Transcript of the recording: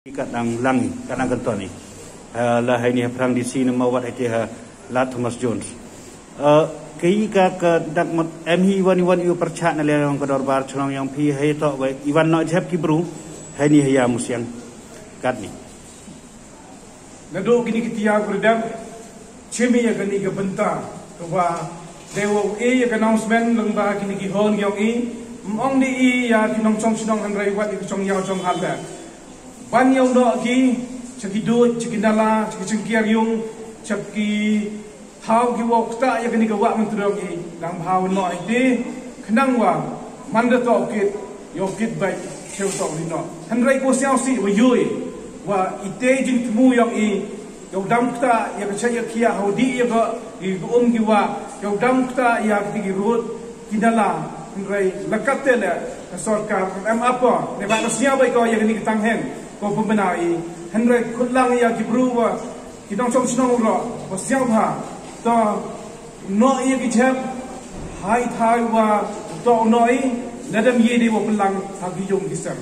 kadang langi kadang kentoni lah ini perang di sini mawat itu la Thomas Jones keika ke dak MH wan iu percak na le ke dorbar chnong yang pi hai to we iwan no jep ki bru hai ni ya musiang kat ni nado kini kitia berdam chemi ya kini ke benta wa dewo ya ke announcement lengba kini ki hon yong i mong di ya kinong chong chnong han rai wat i chong yao chong hal da ban yong do ki chaki do chikindala chaki chingkiar yung chaki how ki wok ta ya kini ka wa mentrong i lang how no ite khnang wa manda to kit yo kit bai cheu to ni no han rai ko siao si wa yui wa ite jing tmu yong i yo dam ta ya ka chaya kia how di ya ga i ki wa yo dam ta ya ki gi rut kindala han rai lakatele sarkar am apa ne ba sia bai ko ya kini ka tang hen ko pembenai Henry kulang ya kibruwa kita cong senang lo siapa ha to no ia kicap hai thai wa to noi ladam ye de wa pelang hagi yong kisam